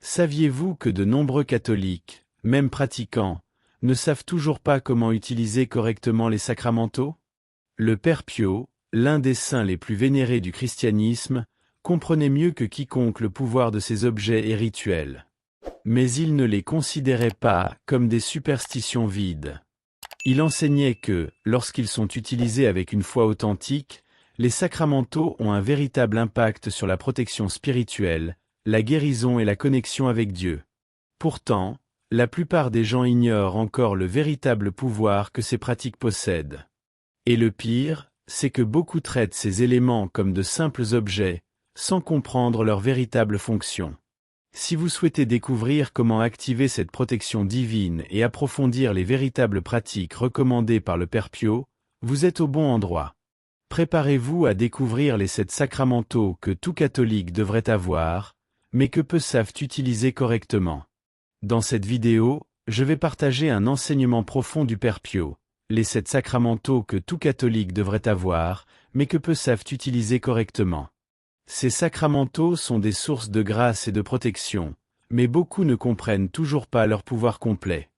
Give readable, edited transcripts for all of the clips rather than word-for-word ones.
Saviez-vous que de nombreux catholiques, même pratiquants, ne savent toujours pas comment utiliser correctement les sacramentaux? Le Père Pio, l'un des saints les plus vénérés du christianisme, comprenait mieux que quiconque le pouvoir de ces objets et rituels. Mais il ne les considérait pas comme des superstitions vides. Il enseignait que, lorsqu'ils sont utilisés avec une foi authentique, les sacramentaux ont un véritable impact sur la protection spirituelle, la guérison et la connexion avec Dieu. Pourtant, la plupart des gens ignorent encore le véritable pouvoir que ces pratiques possèdent. Et le pire, c'est que beaucoup traitent ces éléments comme de simples objets, sans comprendre leur véritable fonction. Si vous souhaitez découvrir comment activer cette protection divine et approfondir les véritables pratiques recommandées par le Père Pio, vous êtes au bon endroit. Préparez-vous à découvrir les 7 sacramentaux que tout catholique devrait avoir, mais que peu savent utiliser correctement. Dans cette vidéo, je vais partager un enseignement profond du Père Pio, les 7 sacramentaux que tout catholique devrait avoir, mais que peu savent utiliser correctement. Ces sacramentaux sont des sources de grâce et de protection, mais beaucoup ne comprennent toujours pas leur pouvoir complet.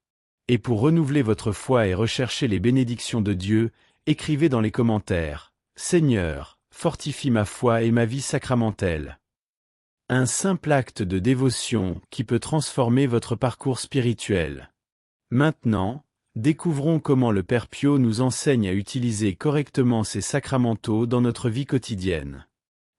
Et pour renouveler votre foi et rechercher les bénédictions de Dieu, écrivez dans les commentaires « Seigneur, fortifie ma foi et ma vie sacramentelle ». Un simple acte de dévotion qui peut transformer votre parcours spirituel. Maintenant, découvrons comment le Père Pio nous enseigne à utiliser correctement ces sacramentaux dans notre vie quotidienne.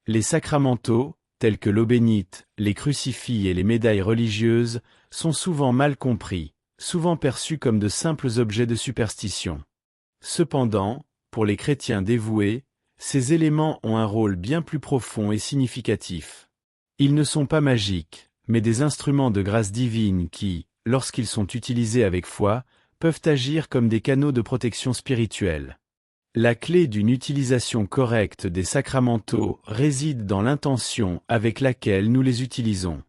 Les sacramentaux, tels que l'eau bénite, les crucifix et les médailles religieuses, sont souvent mal compris, souvent perçus comme de simples objets de superstition. Cependant, pour les chrétiens dévoués, ces éléments ont un rôle bien plus profond et significatif. Ils ne sont pas magiques, mais des instruments de grâce divine qui, lorsqu'ils sont utilisés avec foi, peuvent agir comme des canaux de protection spirituelle. La clé d'une utilisation correcte des sacramentaux réside dans l'intention avec laquelle nous les utilisons.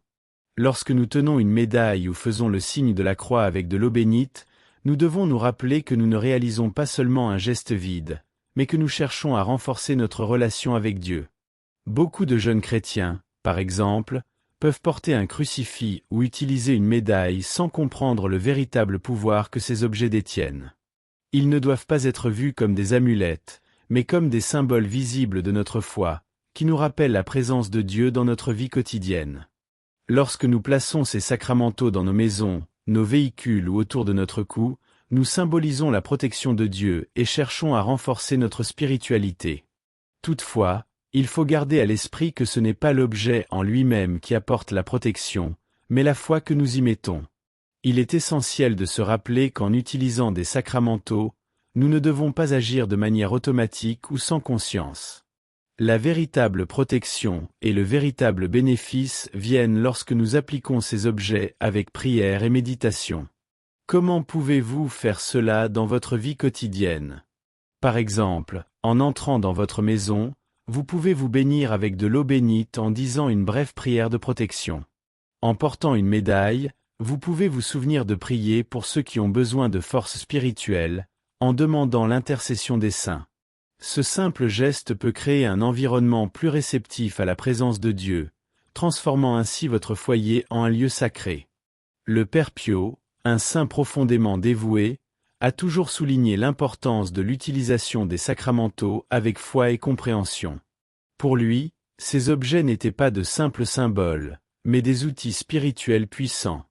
Lorsque nous tenons une médaille ou faisons le signe de la croix avec de l'eau bénite, nous devons nous rappeler que nous ne réalisons pas seulement un geste vide, mais que nous cherchons à renforcer notre relation avec Dieu. Beaucoup de jeunes chrétiens, par exemple, peuvent porter un crucifix ou utiliser une médaille sans comprendre le véritable pouvoir que ces objets détiennent. Ils ne doivent pas être vus comme des amulettes, mais comme des symboles visibles de notre foi, qui nous rappellent la présence de Dieu dans notre vie quotidienne. Lorsque nous plaçons ces sacramentaux dans nos maisons, nos véhicules ou autour de notre cou, nous symbolisons la protection de Dieu et cherchons à renforcer notre spiritualité. Toutefois, il faut garder à l'esprit que ce n'est pas l'objet en lui-même qui apporte la protection, mais la foi que nous y mettons. Il est essentiel de se rappeler qu'en utilisant des sacramentaux, nous ne devons pas agir de manière automatique ou sans conscience. La véritable protection et le véritable bénéfice viennent lorsque nous appliquons ces objets avec prière et méditation. Comment pouvez-vous faire cela dans votre vie quotidienne? Par exemple, en entrant dans votre maison, vous pouvez vous bénir avec de l'eau bénite en disant une brève prière de protection. En portant une médaille, vous pouvez vous souvenir de prier pour ceux qui ont besoin de force spirituelle, en demandant l'intercession des saints. Ce simple geste peut créer un environnement plus réceptif à la présence de Dieu, transformant ainsi votre foyer en un lieu sacré. Le Père Pio, un saint profondément dévoué, a toujours souligné l'importance de l'utilisation des sacramentaux avec foi et compréhension. Pour lui, ces objets n'étaient pas de simples symboles, mais des outils spirituels puissants.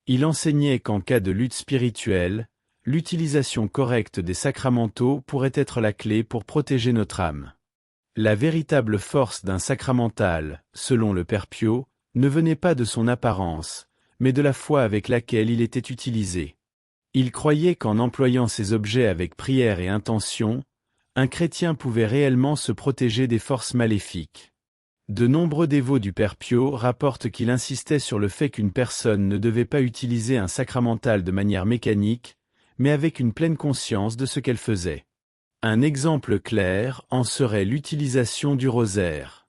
Il enseignait qu'en cas de lutte spirituelle, l'utilisation correcte des sacramentaux pourrait être la clé pour protéger notre âme. La véritable force d'un sacramental, selon le Père Pio, ne venait pas de son apparence, mais de la foi avec laquelle il était utilisé. Il croyait qu'en employant ces objets avec prière et intention, un chrétien pouvait réellement se protéger des forces maléfiques. De nombreux dévots du Père Pio rapportent qu'il insistait sur le fait qu'une personne ne devait pas utiliser un sacramental de manière mécanique, mais avec une pleine conscience de ce qu'elle faisait. Un exemple clair en serait l'utilisation du rosaire.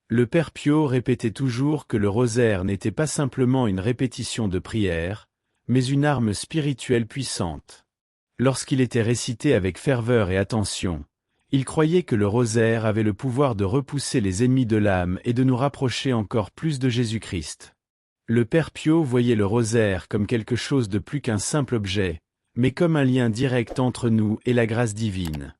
Le Père Pio répétait toujours que le rosaire n'était pas simplement une répétition de prière, mais une arme spirituelle puissante. Lorsqu'il était récité avec ferveur et attention, il croyait que le rosaire avait le pouvoir de repousser les ennemis de l'âme et de nous rapprocher encore plus de Jésus-Christ. Le Père Pio voyait le rosaire comme quelque chose de plus qu'un simple objet, mais comme un lien direct entre nous et la grâce divine.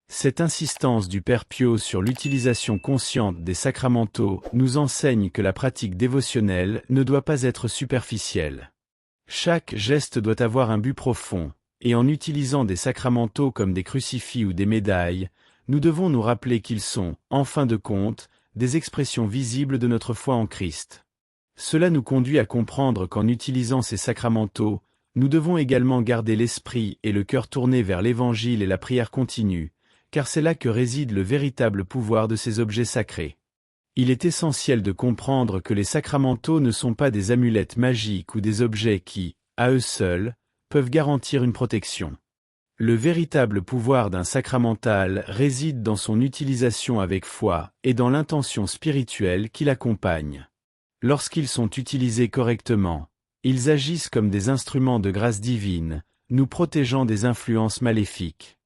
Cette insistance du Père Pio sur l'utilisation consciente des sacramentaux nous enseigne que la pratique dévotionnelle ne doit pas être superficielle. Chaque geste doit avoir un but profond, et en utilisant des sacramentaux comme des crucifix ou des médailles, nous devons nous rappeler qu'ils sont, en fin de compte, des expressions visibles de notre foi en Christ. Cela nous conduit à comprendre qu'en utilisant ces sacramentaux, nous devons également garder l'esprit et le cœur tournés vers l'Évangile et la prière continue, car c'est là que réside le véritable pouvoir de ces objets sacrés. Il est essentiel de comprendre que les sacramentaux ne sont pas des amulettes magiques ou des objets qui, à eux seuls, peuvent garantir une protection. Le véritable pouvoir d'un sacramental réside dans son utilisation avec foi et dans l'intention spirituelle qui l'accompagne. Lorsqu'ils sont utilisés correctement, ils agissent comme des instruments de grâce divine, nous protégeant des influences maléfiques.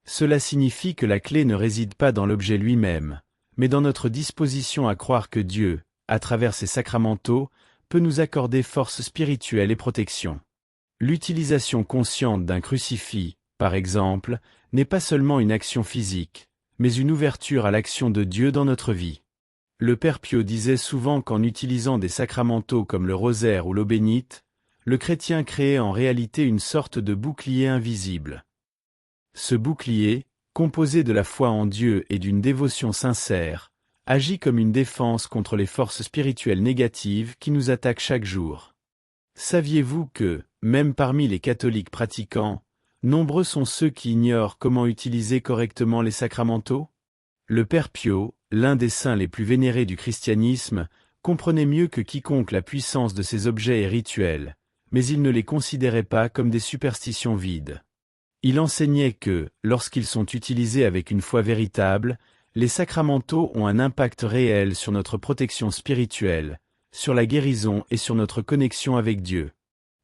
Cela signifie que la clé ne réside pas dans l'objet lui-même, mais dans notre disposition à croire que Dieu, à travers ses sacramentaux, peut nous accorder force spirituelle et protection. L'utilisation consciente d'un crucifix, par exemple, n'est pas seulement une action physique, mais une ouverture à l'action de Dieu dans notre vie. Le Père Pio disait souvent qu'en utilisant des sacramentaux comme le rosaire ou l'eau bénite, le chrétien créait en réalité une sorte de bouclier invisible. Ce bouclier, composé de la foi en Dieu et d'une dévotion sincère, agit comme une défense contre les forces spirituelles négatives qui nous attaquent chaque jour. Saviez-vous que, même parmi les catholiques pratiquants, nombreux sont ceux qui ignorent comment utiliser correctement les sacramentaux? Le Père Pio, l'un des saints les plus vénérés du christianisme, comprenait mieux que quiconque la puissance de ces objets et rituels, mais il ne les considérait pas comme des superstitions vides. Il enseignait que, lorsqu'ils sont utilisés avec une foi véritable, les sacramentaux ont un impact réel sur notre protection spirituelle, sur la guérison et sur notre connexion avec Dieu.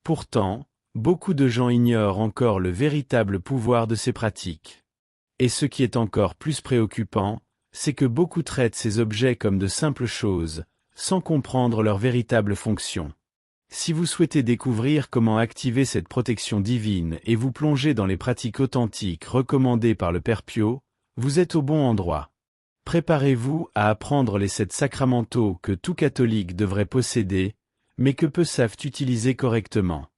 Pourtant, beaucoup de gens ignorent encore le véritable pouvoir de ces pratiques. Et ce qui est encore plus préoccupant, c'est que beaucoup traitent ces objets comme de simples choses, sans comprendre leur véritable fonction. Si vous souhaitez découvrir comment activer cette protection divine et vous plonger dans les pratiques authentiques recommandées par le Père Pio, vous êtes au bon endroit. Préparez-vous à apprendre les 7 sacramentaux que tout catholique devrait posséder, mais que peu savent utiliser correctement.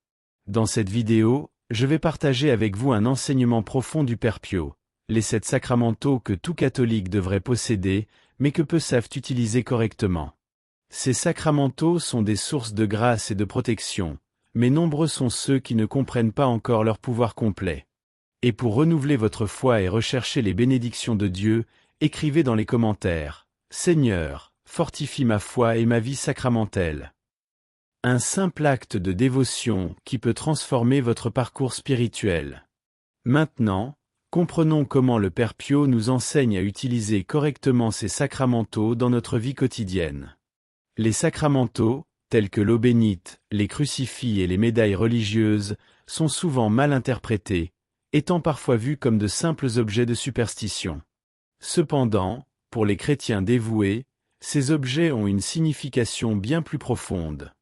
Dans cette vidéo, je vais partager avec vous un enseignement profond du Père Pio, les 7 sacramentaux que tout catholique devrait posséder, mais que peu savent utiliser correctement. Ces sacramentaux sont des sources de grâce et de protection, mais nombreux sont ceux qui ne comprennent pas encore leur pouvoir complet. Et pour renouveler votre foi et rechercher les bénédictions de Dieu, écrivez dans les commentaires « Seigneur, fortifie ma foi et ma vie sacramentelle ». Un simple acte de dévotion qui peut transformer votre parcours spirituel. Maintenant, comprenons comment le Père Pio nous enseigne à utiliser correctement ces sacramentaux dans notre vie quotidienne. Les sacramentaux, tels que l'eau bénite, les crucifix et les médailles religieuses, sont souvent mal interprétés, étant parfois vus comme de simples objets de superstition. Cependant, pour les chrétiens dévoués, ces objets ont une signification bien plus profonde.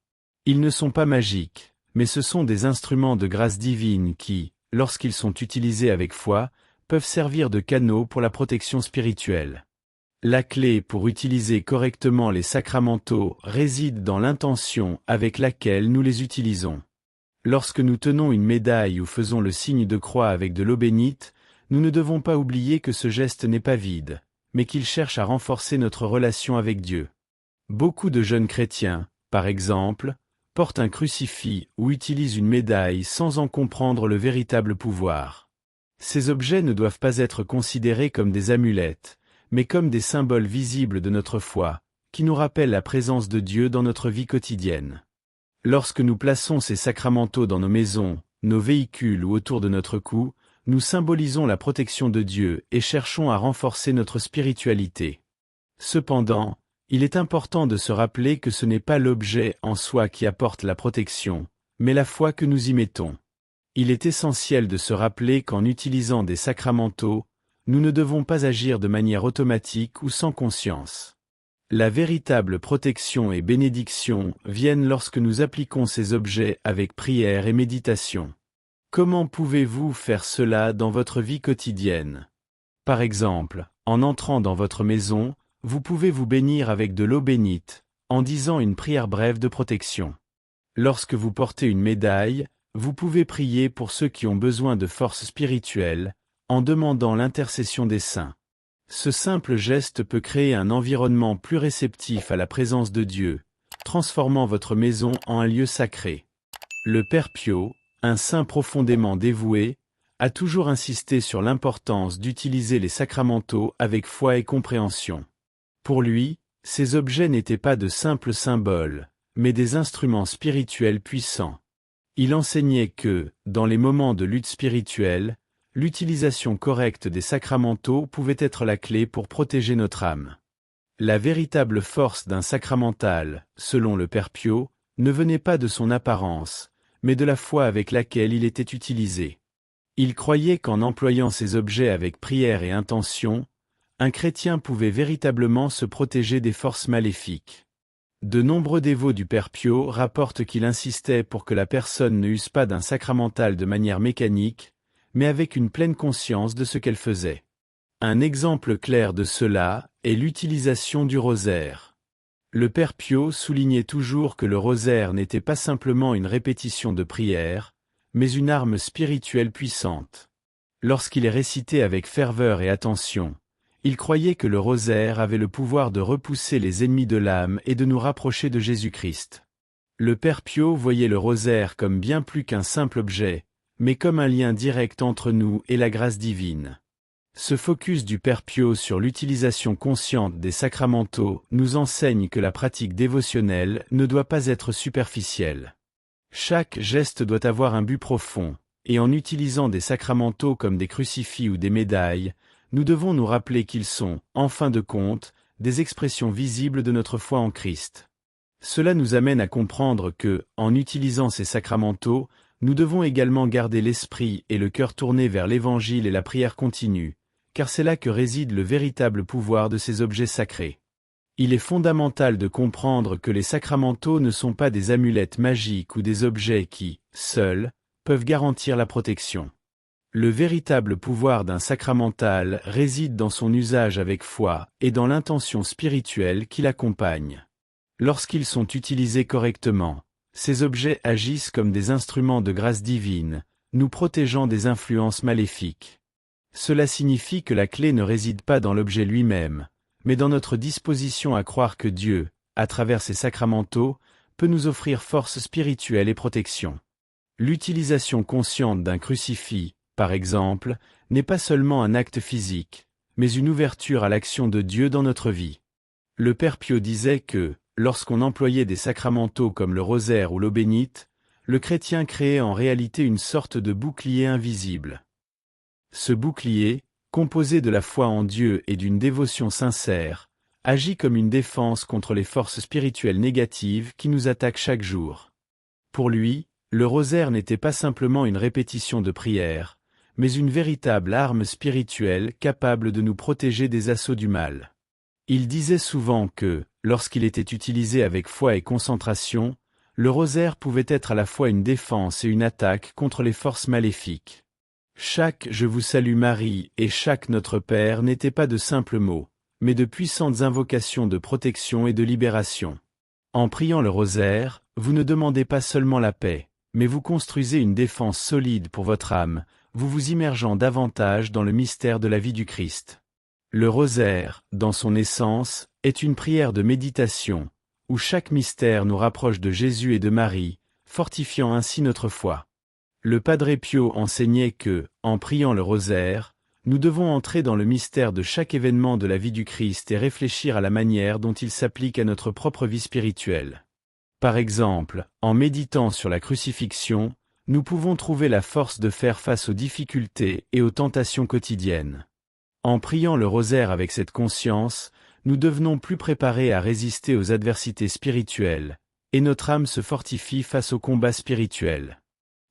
Ils ne sont pas magiques, mais ce sont des instruments de grâce divine qui, lorsqu'ils sont utilisés avec foi, peuvent servir de canaux pour la protection spirituelle. La clé pour utiliser correctement les sacramentaux réside dans l'intention avec laquelle nous les utilisons. Lorsque nous tenons une médaille ou faisons le signe de croix avec de l'eau bénite, nous ne devons pas oublier que ce geste n'est pas vide, mais qu'il cherche à renforcer notre relation avec Dieu. Beaucoup de jeunes chrétiens, par exemple, portent un crucifix ou utilisent une médaille sans en comprendre le véritable pouvoir. Ces objets ne doivent pas être considérés comme des amulettes, mais comme des symboles visibles de notre foi, qui nous rappellent la présence de Dieu dans notre vie quotidienne. Lorsque nous plaçons ces sacramentaux dans nos maisons, nos véhicules ou autour de notre cou, nous symbolisons la protection de Dieu et cherchons à renforcer notre spiritualité. Cependant, il est important de se rappeler que ce n'est pas l'objet en soi qui apporte la protection, mais la foi que nous y mettons. Il est essentiel de se rappeler qu'en utilisant des sacramentaux, nous ne devons pas agir de manière automatique ou sans conscience. La véritable protection et bénédiction viennent lorsque nous appliquons ces objets avec prière et méditation. Comment pouvez-vous faire cela dans votre vie quotidienne? Par exemple, en entrant dans votre maison, vous pouvez vous bénir avec de l'eau bénite, en disant une prière brève de protection. Lorsque vous portez une médaille, vous pouvez prier pour ceux qui ont besoin de force spirituelle, en demandant l'intercession des saints. Ce simple geste peut créer un environnement plus réceptif à la présence de Dieu, transformant votre maison en un lieu sacré. Le Père Pio, un saint profondément dévoué, a toujours insisté sur l'importance d'utiliser les sacramentaux avec foi et compréhension. Pour lui, ces objets n'étaient pas de simples symboles, mais des instruments spirituels puissants. Il enseignait que, dans les moments de lutte spirituelle, l'utilisation correcte des sacramentaux pouvait être la clé pour protéger notre âme. La véritable force d'un sacramental, selon le Père Pio, ne venait pas de son apparence, mais de la foi avec laquelle il était utilisé. Il croyait qu'en employant ces objets avec prière et intention, un chrétien pouvait véritablement se protéger des forces maléfiques. De nombreux dévots du Père Pio rapportent qu'il insistait pour que la personne ne use pas d'un sacramental de manière mécanique, mais avec une pleine conscience de ce qu'elle faisait. Un exemple clair de cela est l'utilisation du rosaire. Le Père Pio soulignait toujours que le rosaire n'était pas simplement une répétition de prière, mais une arme spirituelle puissante. Lorsqu'il est récité avec ferveur et attention, il croyait que le rosaire avait le pouvoir de repousser les ennemis de l'âme et de nous rapprocher de Jésus-Christ. Le Père Pio voyait le rosaire comme bien plus qu'un simple objet, mais comme un lien direct entre nous et la grâce divine. Ce focus du Père Pio sur l'utilisation consciente des sacramentaux nous enseigne que la pratique dévotionnelle ne doit pas être superficielle. Chaque geste doit avoir un but profond, et en utilisant des sacramentaux comme des crucifix ou des médailles, nous devons nous rappeler qu'ils sont, en fin de compte, des expressions visibles de notre foi en Christ. Cela nous amène à comprendre que, en utilisant ces sacramentaux, nous devons également garder l'esprit et le cœur tournés vers l'Évangile et la prière continue, car c'est là que réside le véritable pouvoir de ces objets sacrés. Il est fondamental de comprendre que les sacramentaux ne sont pas des amulettes magiques ou des objets qui, seuls, peuvent garantir la protection. Le véritable pouvoir d'un sacramental réside dans son usage avec foi et dans l'intention spirituelle qui l'accompagne. Lorsqu'ils sont utilisés correctement, ces objets agissent comme des instruments de grâce divine, nous protégeant des influences maléfiques. Cela signifie que la clé ne réside pas dans l'objet lui-même, mais dans notre disposition à croire que Dieu, à travers ses sacramentaux, peut nous offrir force spirituelle et protection. L'utilisation consciente d'un crucifix, par exemple, n'est pas seulement un acte physique, mais une ouverture à l'action de Dieu dans notre vie. Le Père Pio disait que, lorsqu'on employait des sacramentaux comme le rosaire ou l'eau bénite, le chrétien créait en réalité une sorte de bouclier invisible. Ce bouclier, composé de la foi en Dieu et d'une dévotion sincère, agit comme une défense contre les forces spirituelles négatives qui nous attaquent chaque jour. Pour lui, le rosaire n'était pas simplement une répétition de prière, mais une véritable arme spirituelle capable de nous protéger des assauts du mal. Il disait souvent que, lorsqu'il était utilisé avec foi et concentration, le rosaire pouvait être à la fois une défense et une attaque contre les forces maléfiques. Chaque « Je vous salue Marie » et chaque Notre Père n'étaient pas de simples mots, mais de puissantes invocations de protection et de libération. En priant le rosaire, vous ne demandez pas seulement la paix, mais vous construisez une défense solide pour votre âme, vous vous immergeant davantage dans le mystère de la vie du Christ. Le rosaire, dans son essence, est une prière de méditation, où chaque mystère nous rapproche de Jésus et de Marie, fortifiant ainsi notre foi. Le Padre Pio enseignait que, en priant le rosaire, nous devons entrer dans le mystère de chaque événement de la vie du Christ et réfléchir à la manière dont il s'applique à notre propre vie spirituelle. Par exemple, en méditant sur la crucifixion, nous pouvons trouver la force de faire face aux difficultés et aux tentations quotidiennes. En priant le rosaire avec cette conscience, nous devenons plus préparés à résister aux adversités spirituelles, et notre âme se fortifie face aux combats spirituels.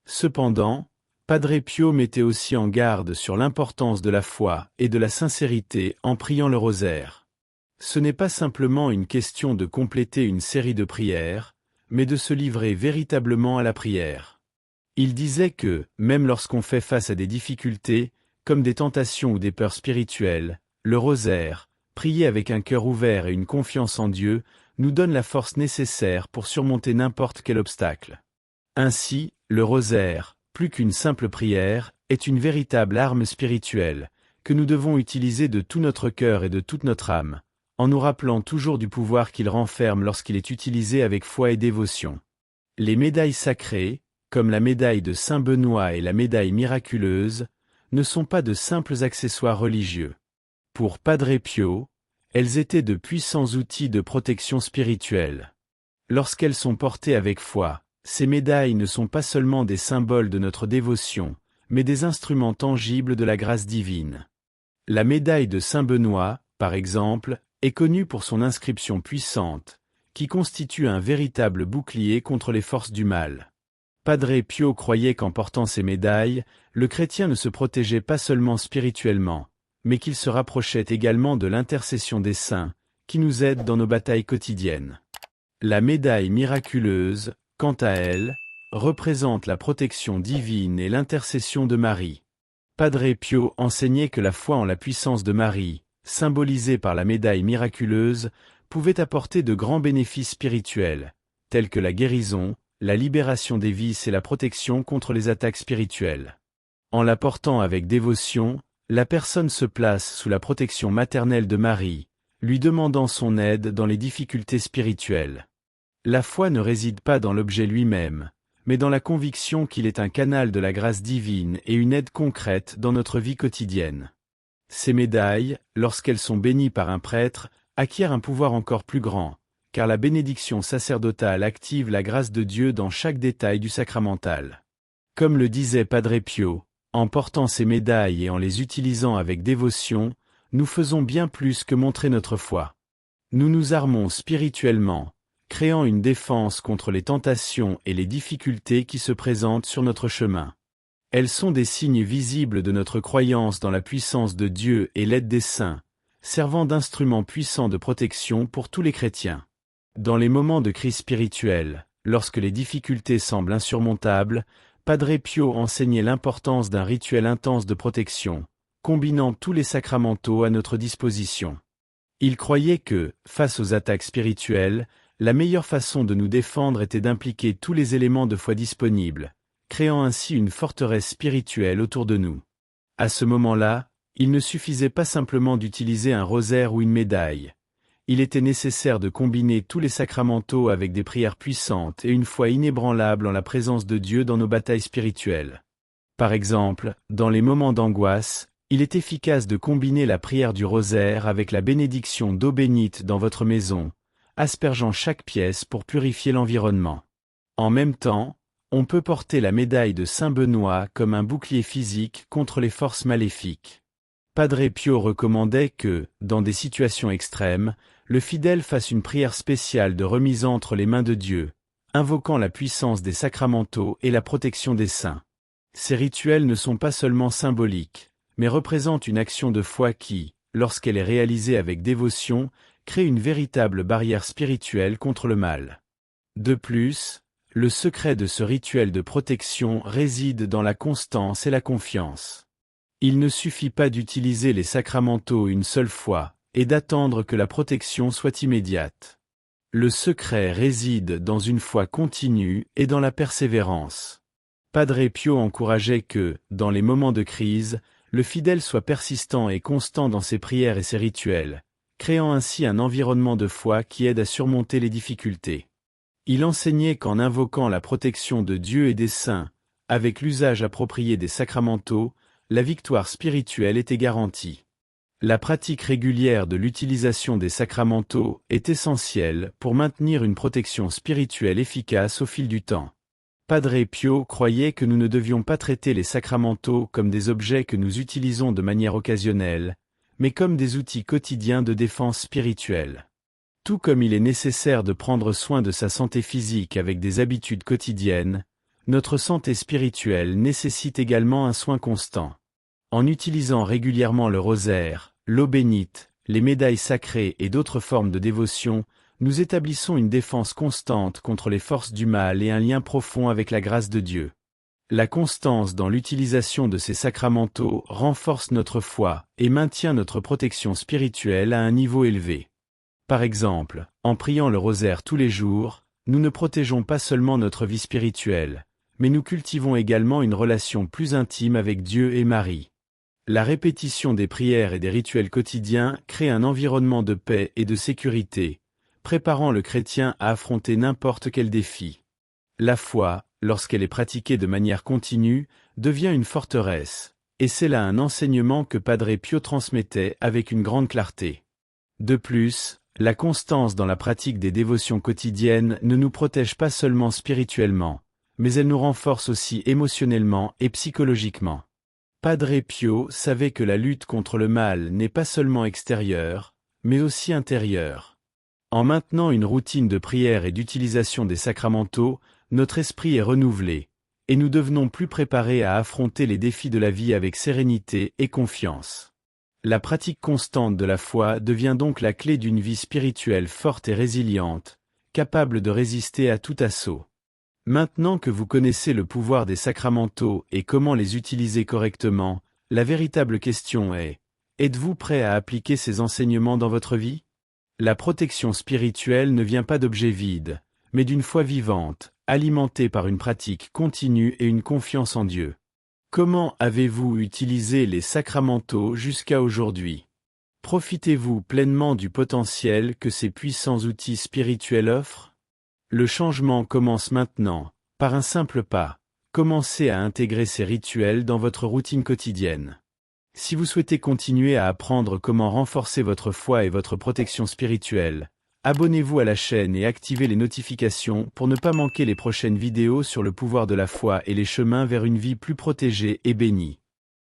Cependant, Padre Pio mettait aussi en garde sur l'importance de la foi et de la sincérité en priant le rosaire. Ce n'est pas simplement une question de compléter une série de prières, mais de se livrer véritablement à la prière. Il disait que, même lorsqu'on fait face à des difficultés, comme des tentations ou des peurs spirituelles, le rosaire, prier avec un cœur ouvert et une confiance en Dieu, nous donne la force nécessaire pour surmonter n'importe quel obstacle. Ainsi, le rosaire, plus qu'une simple prière, est une véritable arme spirituelle, que nous devons utiliser de tout notre cœur et de toute notre âme, en nous rappelant toujours du pouvoir qu'il renferme lorsqu'il est utilisé avec foi et dévotion. Les médailles sacrées, comme la médaille de Saint Benoît et la médaille miraculeuse, ne sont pas de simples accessoires religieux. Pour Padre Pio, elles étaient de puissants outils de protection spirituelle. Lorsqu'elles sont portées avec foi, ces médailles ne sont pas seulement des symboles de notre dévotion, mais des instruments tangibles de la grâce divine. La médaille de Saint Benoît, par exemple, est connue pour son inscription puissante, qui constitue un véritable bouclier contre les forces du mal. Padre Pio croyait qu'en portant ces médailles, le chrétien ne se protégeait pas seulement spirituellement, mais qu'il se rapprochait également de l'intercession des saints, qui nous aident dans nos batailles quotidiennes. La médaille miraculeuse, quant à elle, représente la protection divine et l'intercession de Marie. Padre Pio enseignait que la foi en la puissance de Marie, symbolisée par la médaille miraculeuse, pouvait apporter de grands bénéfices spirituels, tels que la guérison, la libération des vices et la protection contre les attaques spirituelles. En la portant avec dévotion, la personne se place sous la protection maternelle de Marie, lui demandant son aide dans les difficultés spirituelles. La foi ne réside pas dans l'objet lui-même, mais dans la conviction qu'il est un canal de la grâce divine et une aide concrète dans notre vie quotidienne. Ces médailles, lorsqu'elles sont bénies par un prêtre, acquièrent un pouvoir encore plus grand, car la bénédiction sacerdotale active la grâce de Dieu dans chaque détail du sacramental. Comme le disait Padre Pio, en portant ces médailles et en les utilisant avec dévotion, nous faisons bien plus que montrer notre foi. Nous nous armons spirituellement, créant une défense contre les tentations et les difficultés qui se présentent sur notre chemin. Elles sont des signes visibles de notre croyance dans la puissance de Dieu et l'aide des saints, servant d'instruments puissants de protection pour tous les chrétiens. Dans les moments de crise spirituelle, lorsque les difficultés semblent insurmontables, Padre Pio enseignait l'importance d'un rituel intense de protection, combinant tous les sacramentaux à notre disposition. Il croyait que, face aux attaques spirituelles, la meilleure façon de nous défendre était d'impliquer tous les éléments de foi disponibles, créant ainsi une forteresse spirituelle autour de nous. À ce moment-là, il ne suffisait pas simplement d'utiliser un rosaire ou une médaille. Il était nécessaire de combiner tous les sacramentaux avec des prières puissantes et une foi inébranlable en la présence de Dieu dans nos batailles spirituelles. Par exemple, dans les moments d'angoisse, il est efficace de combiner la prière du rosaire avec la bénédiction d'eau bénite dans votre maison, aspergeant chaque pièce pour purifier l'environnement. En même temps, on peut porter la médaille de Saint Benoît comme un bouclier physique contre les forces maléfiques. Padre Pio recommandait que, dans des situations extrêmes, le fidèle fasse une prière spéciale de remise entre les mains de Dieu, invoquant la puissance des sacramentaux et la protection des saints. Ces rituels ne sont pas seulement symboliques, mais représentent une action de foi qui, lorsqu'elle est réalisée avec dévotion, crée une véritable barrière spirituelle contre le mal. De plus, le secret de ce rituel de protection réside dans la constance et la confiance. Il ne suffit pas d'utiliser les sacramentaux une seule fois, et d'attendre que la protection soit immédiate. Le secret réside dans une foi continue et dans la persévérance. Padre Pio encourageait que, dans les moments de crise, le fidèle soit persistant et constant dans ses prières et ses rituels, créant ainsi un environnement de foi qui aide à surmonter les difficultés. Il enseignait qu'en invoquant la protection de Dieu et des saints, avec l'usage approprié des sacramentaux, la victoire spirituelle était garantie. La pratique régulière de l'utilisation des sacramentaux est essentielle pour maintenir une protection spirituelle efficace au fil du temps. Padre Pio croyait que nous ne devions pas traiter les sacramentaux comme des objets que nous utilisons de manière occasionnelle, mais comme des outils quotidiens de défense spirituelle. Tout comme il est nécessaire de prendre soin de sa santé physique avec des habitudes quotidiennes, notre santé spirituelle nécessite également un soin constant. En utilisant régulièrement le rosaire, l'eau bénite, les médailles sacrées et d'autres formes de dévotion, nous établissons une défense constante contre les forces du mal et un lien profond avec la grâce de Dieu. La constance dans l'utilisation de ces sacramentaux renforce notre foi et maintient notre protection spirituelle à un niveau élevé. Par exemple, en priant le rosaire tous les jours, nous ne protégeons pas seulement notre vie spirituelle, mais nous cultivons également une relation plus intime avec Dieu et Marie. La répétition des prières et des rituels quotidiens crée un environnement de paix et de sécurité, préparant le chrétien à affronter n'importe quel défi. La foi, lorsqu'elle est pratiquée de manière continue, devient une forteresse, et c'est là un enseignement que Padre Pio transmettait avec une grande clarté. De plus, la constance dans la pratique des dévotions quotidiennes ne nous protège pas seulement spirituellement, mais elle nous renforce aussi émotionnellement et psychologiquement. Padre Pio savait que la lutte contre le mal n'est pas seulement extérieure, mais aussi intérieure. En maintenant une routine de prière et d'utilisation des sacramentaux, notre esprit est renouvelé, et nous devenons plus préparés à affronter les défis de la vie avec sérénité et confiance. La pratique constante de la foi devient donc la clé d'une vie spirituelle forte et résiliente, capable de résister à tout assaut. Maintenant que vous connaissez le pouvoir des sacramentaux et comment les utiliser correctement, la véritable question est, êtes-vous prêt à appliquer ces enseignements dans votre vie? La protection spirituelle ne vient pas d'objets vides, mais d'une foi vivante, alimentée par une pratique continue et une confiance en Dieu. Comment avez-vous utilisé les sacramentaux jusqu'à aujourd'hui? Profitez-vous pleinement du potentiel que ces puissants outils spirituels offrent? Le changement commence maintenant, par un simple pas. Commencez à intégrer ces rituels dans votre routine quotidienne. Si vous souhaitez continuer à apprendre comment renforcer votre foi et votre protection spirituelle, abonnez-vous à la chaîne et activez les notifications pour ne pas manquer les prochaines vidéos sur le pouvoir de la foi et les chemins vers une vie plus protégée et bénie.